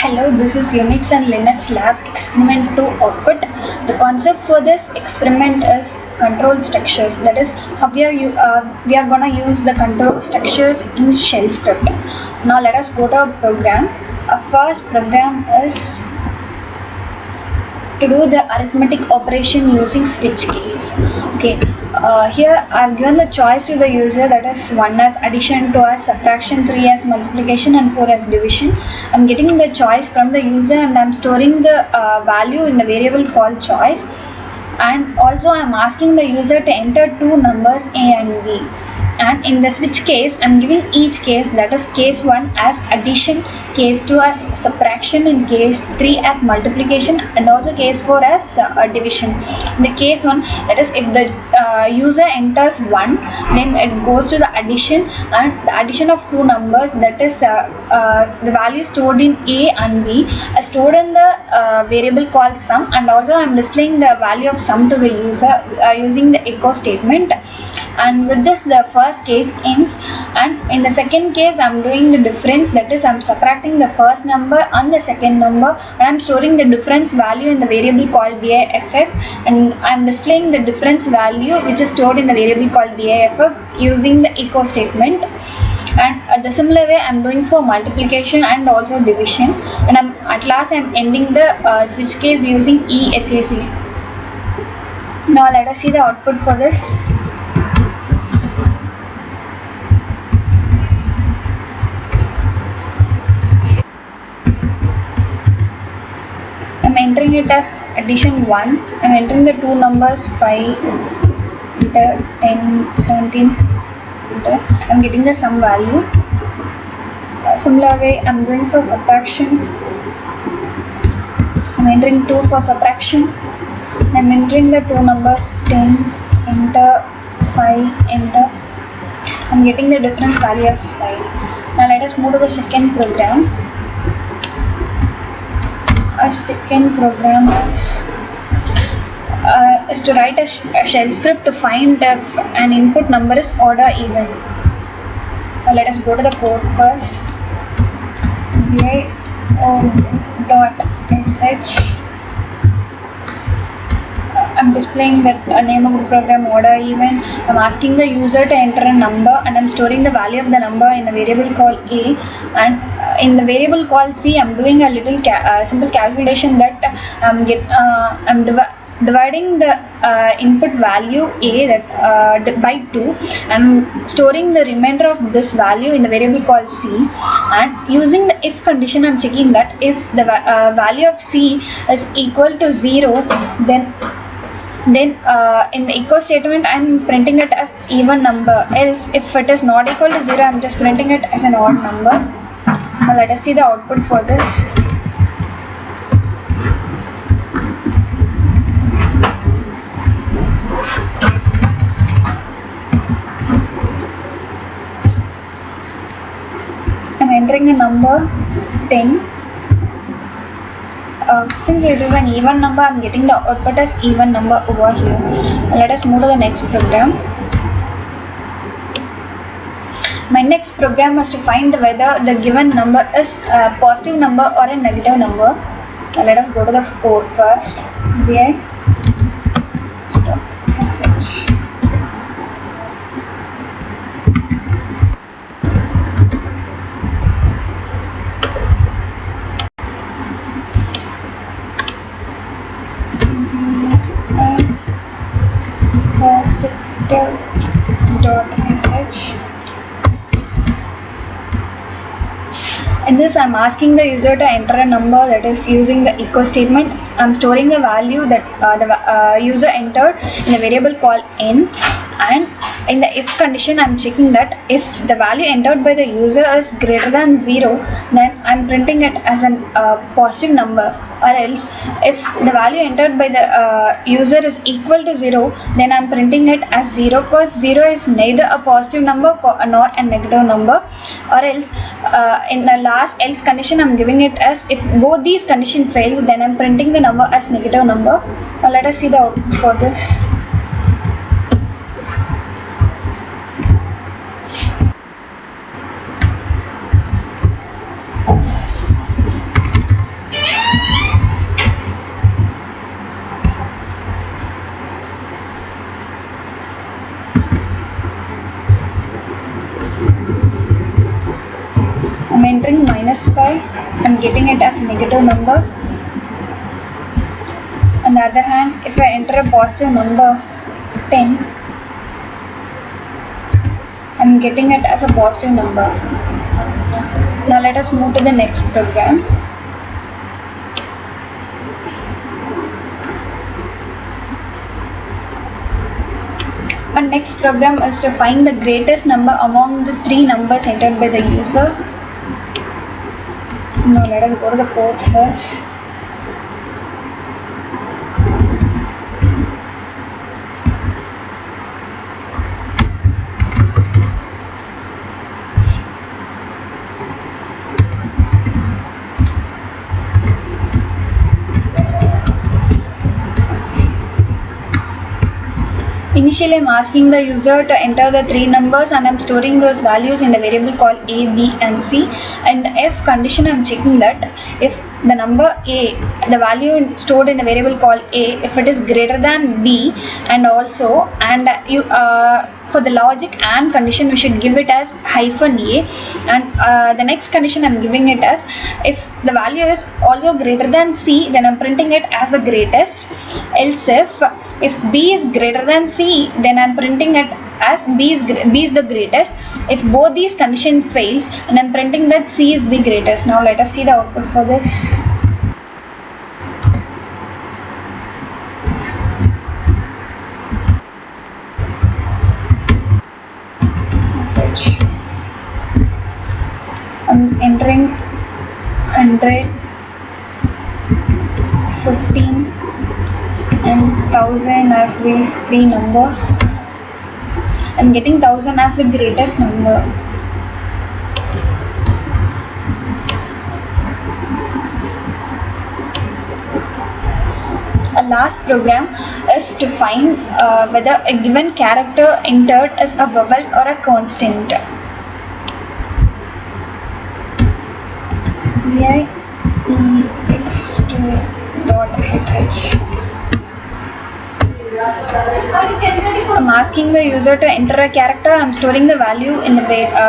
Hello, this is Unix and Linux Lab Experiment 2 output. The concept for this experiment is control structures. That is, how we are going to use the control structures in shell script. Now let us go to our program. Our first program is to do the arithmetic operation using switch case. Okay, here I've given the choice to the user, that is 1 as addition, 2 as subtraction, 3 as multiplication and 4 as division. I'm getting the choice from the user and I'm storing the value in the variable called choice, and also I'm asking the user to enter two numbers A and B. And in the switch case, I'm giving each case, that is case 1 as addition, case 2 as subtraction, and case 3 as multiplication, and also case 4 as division. In the case 1, that is if the user enters 1, then it goes to the addition, and the addition of two numbers, that is the value stored in A and B is stored in the variable called sum, and also I'm displaying the value of sum to the user using the echo statement. And with this, the first case ends, and in the second case I'm doing the difference, that is I'm subtracting the first number and the second number, and I'm storing the difference value in the variable called diff, and I'm displaying the difference value which is stored in the variable called diff using the echo statement. And the similar way I'm doing for multiplication and also division, and at last I'm ending the switch case using ESAC. Now let us see the output for this. I'm entering it as addition 1. I'm entering the two numbers 5, 10, 17. I'm getting the sum value. Similar way I'm doing for subtraction. I'm entering 2 for subtraction. I'm entering the two numbers 10, enter, 5, enter. I'm getting the difference value as 5. Now let us move to the second program. Our second program is to write a shell script to find if an input number is odd or even. Now let us go to the code first. uex2mcrcvlc. I'm displaying that name of the program odd or even. I'm asking the user to enter a number, and I'm storing the value of the number in a variable called A, and in the variable called C I'm doing a little simple calculation that I'm dividing the input value A that by 2, and storing the remainder of this value in the variable called C, and using the if condition I'm checking that if the value of C is equal to 0, then in the echo statement I'm printing it as even number, else if it is not equal to 0 I'm just printing it as an odd number. Now let us see the output for this. I'm entering a number 10. Since it is an even number, I'm getting the output as even number over here. Let us move to the next program. My next program is to find whether the given number is a positive number or a negative number. Let us go to the code first. Stop. Positive.sh. In this I'm asking the user to enter a number, that is using the echo statement. I'm storing the value that the user entered in a variable called n, and in the if condition I'm checking that if the value entered by the user is greater than 0, then I'm printing it as a positive number, or else if the value entered by the user is equal to 0, then I'm printing it as 0, because 0 is neither a positive number nor a negative number, or else in the last else condition I'm giving it as if both these condition fails, then I'm printing the number as negative number. Now let us see the output for this. entering -5, I'm getting it as a negative number. On the other hand, if I enter a positive number 10, I'm getting it as a positive number. Now let us move to the next program. Our next program is to find the greatest number among the 3 numbers entered by the user. Now let us go to the code first. Initially, I'm asking the user to enter the 3 numbers and I'm storing those values in the variable called A, B and C. And if condition, I'm checking that if the number A, the value stored in the variable called A, if it is greater than B, and also, and you for the logic and condition, we should give it as -A, and the next condition I'm giving it as if the value is also greater than C, then I'm printing it as the greatest. Else if B is greater than C, then I'm printing it as B is the greatest. If both these condition fails, and I'm printing that C is the greatest. Now let us see the output for this. Message. I'm entering 100, 15 and 1000 as these 3 numbers. I'm getting 1000 as the greatest number. A last program is to find whether a given character entered is a vowel or a constant. uex2.sh. I'm asking the user to enter a character. I'm storing the value in the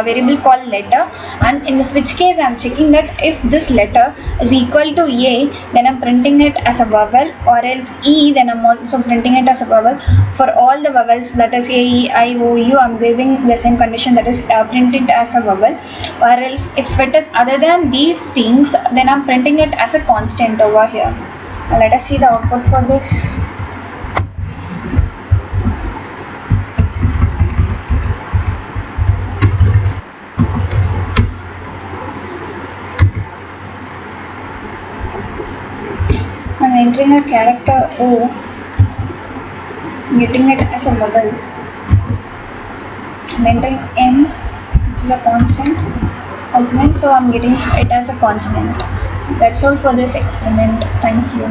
variable called letter, and in the switch case I'm checking that if this letter is equal to A, then I'm printing it as a vowel, or else E, then I'm also printing it as a vowel. For all the vowels, that is A, E, I, O, U, I'm giving the same condition, that is printed as a vowel, or else if it is other than these things, then I'm printing it as a constant over here. Now let us see the output for this. I'm entering a character O, getting it as a vowel. I'm entering M, which is a consonant, so I'm getting it as a consonant. That's all for this experiment. Thank you.